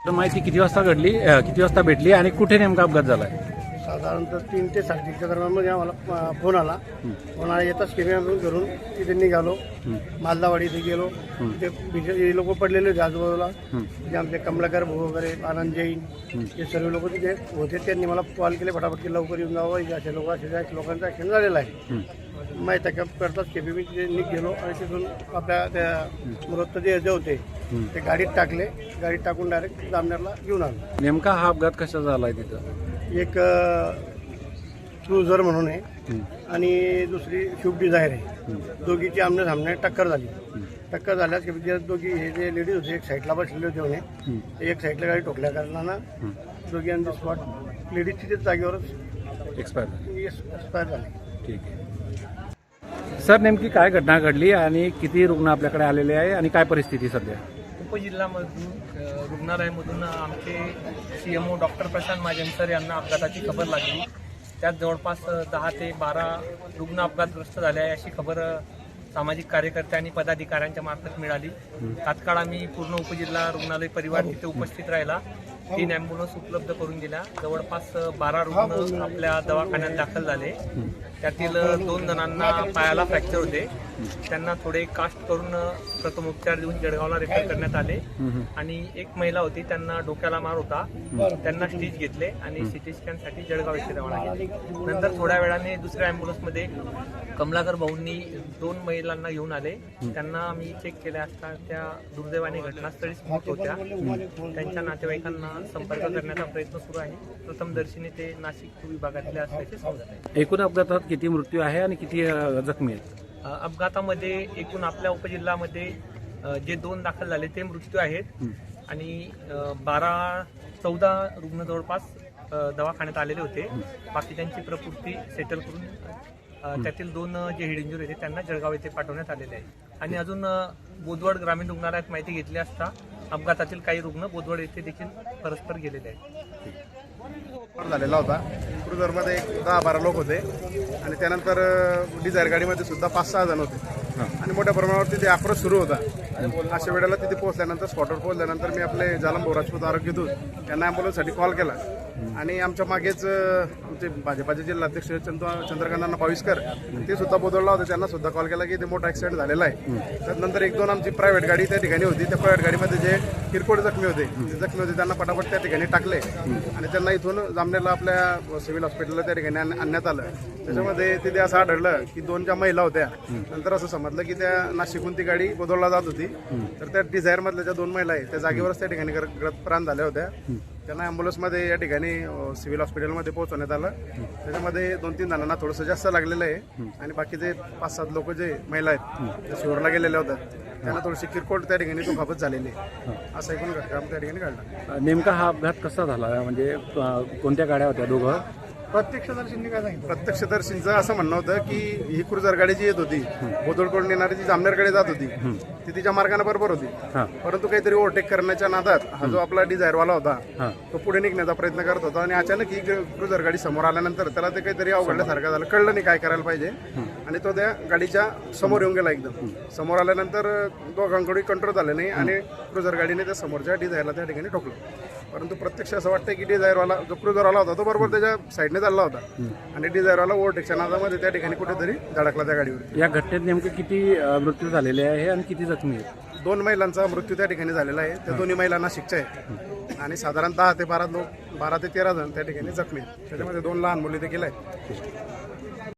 तर माहिती किती वाजता घडली, किती वाजता भेटली आणि कुठे नेमका अपघात झालाय? साधारणतः 3 ते 3:30च्या दरम्यान आम्हाला फोन आला. येताच केमियामधून घरून तिथे निघालो. मालदावाडी इथे गेलो. तिथे लोक पडलेले होते आजूबाजूला. जे आमचे कमलाकर भाऊ वगैरे, आनंद जैन, हे सर्व लोक तिथे होते. त्यांनी मला कॉल केले फटाफट की लवकर येऊन जावं, असे लोकांचा ॲक्सिडेंट झालेला आहे. माहिती करताच केपी तिथे गेलो आणि तिथून आपल्या त्या मृतदेह जे होते ते गाडीत टाकले. गाडीत टाकून डायरेक्ट जामनेरला घेऊन आलो. नेमका हा अपघात कसा झालाय तिथं? एक क्रुझर म्हणून आहे आणि दुसरी स्विफ्ट डिझायर आहे. दोघीची आमने सामने टक्कर झाली. टक्कर झाल्यास दोघी हे जे लेडीज होते एक साईडला बसलेले होते म्हणे, एक साईडला गाडी ठोकल्या कारणानं दोघी ऑन द स्पॉट लेडीज तिथेच जागेवरच एक्सपायर झाले. ठीक आहे सर, नेमकी काय घटना घडली आणि किती रुग्ण आपल्याकडे आलेले आहे आणि काय परिस्थिती सध्या? उपजिल्हामधून रुग्णालयामधून आमचे CMO doctor Prashant Mahajan sir यांना अपघाताची खबर लागली. त्यात जवळपास 10 ते 12 रुग्ण अपघातग्रस्त झाले आहे अशी खबर सामाजिक कार्यकर्ते आणि पदाधिकाऱ्यांच्या मार्फत मिळाली. तात्काळ आम्ही पूर्ण उपजिल्हा रुग्णालय परिवार तिथे उपस्थित राहिला. 3 ॲम्ब्युलन्स उपलब्ध करून दिल्या. जवळपास 12 रुग्ण आपल्या दवाखान्यात दाखल झाले. त्यातील 2 जणांना पायाला फ्रॅक्चर होते. त्यांना थोडे कास्ट करून प्रथमोपचार देऊन जळगावला रेफर करण्यात आले. आणि एक महिला होती, त्यांना डोक्याला मार होता. त्यांना स्टिच घेतले आणि CT स्कॅनसाठी जळगाव येथे रवाना केले. नंतर थोड्या वेळाने दुसऱ्या ॲम्ब्युलन्समध्ये कमलाकर भाऊंनी 2 महिलांना घेऊन आले. त्यांना आम्ही चेक केले असता त्या दुर्दैवाने घटनास्थळीच मृत होत्या. त्यांच्या नातेवाईकांना संपर्क करण्याचा प्रयत्न सुरू आहे. प्रथमदर्शनी ते नाशिक विभागातले असल्याचे समजत आहे. एकूण अपघातात किती मृत्यू आहे आणि किती जखमी आहेत? अपघातामध्ये एकूण आपल्या उपजिल्ह्यामध्ये जे 2 दाखल झाले ते मृत्यू आहेत आणि 14 रुग्ण जवळपास दवाखान्यात आलेले होते. बाकी त्यांची प्रकृती सेटल करून त्यातील 2 जे हेड इंजुरी होते त्यांना जळगाव येथे पाठवण्यात आलेले आहे. आणि अजून बोदवड ग्रामीण रुग्णालयात माहिती घेतली असता अपघातातील काही रुग्ण बोदवड येथे देखील परस्पर गेलेले आहेत. झालेला होता. क्रुझरमध्ये 10-12 लोक होते आणि त्यानंतर डिझायर गाडीमध्ये सुद्धा 5-6 जण होते आणि मोठ्या प्रमाणावर तिथे आक्रोश सुरू होता. अशा वेळेला तिथे पोहोचल्यानंतर स्पॉटवर पोहोचल्यानंतर मी आपले जालम राजपूत आरोग्य दूत यांना ॲम्ब्युलन्ससाठी कॉल केला आणि आमच्या मागेच आमचे भाजपाचे जिल्हाध्यक्ष चंद्रकांत पाविस्कर ते सुद्धा बोदवडला होते. त्यांना सुद्धा कॉल केला की ते मोठा ॲक्सिडेंट झालेला आहे. त्यानंतर 1-2 आमची प्रायव्हेट गाडी त्या ठिकाणी होती. त्या प्रायव्हेट गाडीमध्ये जे किरकोळ जखमी होते त्यांना पटापट त्या ठिकाणी टाकले आणि त्यांना इथून जामनेरला आपल्या सिव्हिल हॉस्पिटलला त्या ठिकाणी आणण्यात आलं. त्याच्यामध्ये तिथे असं आढळलं की 2 ज्या महिला होत्या, नंतर असं समजलं की त्या नाशिकहून ती गाडी बोदवडला जात होती. तर त्या डिझायर मधल्या ज्या 2 महिला आहेत त्या जागेवरच त्या ठिकाणी प्राण झाल्या होत्या. त्यांना ॲम्ब्युलन्समध्ये या ठिकाणी सिव्हिल हॉस्पिटलमध्ये पोहोचवण्यात आलं. त्याच्यामध्ये 2-3 जणांना थोडंसं जास्त लागलेलं आहे आणि बाकीचे 5-7 लोक जे महिला आहेत त्या शिवरला गेलेल्या होत्या त्यांना थोडीशी किरकोळ त्या ठिकाणी दुखापत झालेली आहे. असं एकूण घटना त्या ठिकाणी घडला. नेमका हा अपघात कसा झाला, म्हणजे कोणत्या गाड्या होत्या? दोघं प्रत्यक्षदर्शींनी काय सांगितलं? प्रत्यक्षदर्शींचं असं म्हणणं होतं की ही क्रुझर गाडी जी येत होती बोदवडकडून येणारी जी जामनेरकडे जात होती ती तिच्या मार्गाने बरोबर होती. परंतु काहीतरी ओव्हरटेक करण्याच्या नादात हा जो आपला डिझायरवाला होता तो पुढे निघण्याचा प्रयत्न करत होता आणि अचानक ही क्रुझर गाडी समोर आल्यानंतर त्याला ते काहीतरी अवघडल्यासारखं झालं. कळलं नाही काय करायला पाहिजे आणि तो त्या गाडीच्या समोर येऊन गेला. एकदम समोर आल्यानंतर दोघांकडे कंट्रोल झालं नाही आणि क्रुझर गाडीने त्या समोरच्या डिझायरला त्या ठिकाणी ठोकलं. परंतु प्रत्यक्ष असं वाटतं की डिझायरवाला जो क्रुझरवाला होता तो बरोबर त्याच्या साईडने चालला होता आणि डिझायरवाला ओव्हरटेकच्या नादामध्ये त्या ठिकाणी कुठेतरी धडकला त्या गाडीवर. या घटनेत नेमके किती मृत्यू झालेले आहे आणि किती जखमी आहेत? 2 महिलांचा मृत्यू त्या ठिकाणी झालेला आहे. त्या दोन्ही महिला नाशिकच्या आहेत आणि साधारण 10 ते 12 लोक 12 ते 13 जण त्या ठिकाणी जखमी आहेत. त्याच्यामध्ये 2 लहान मुली देखील आहेत.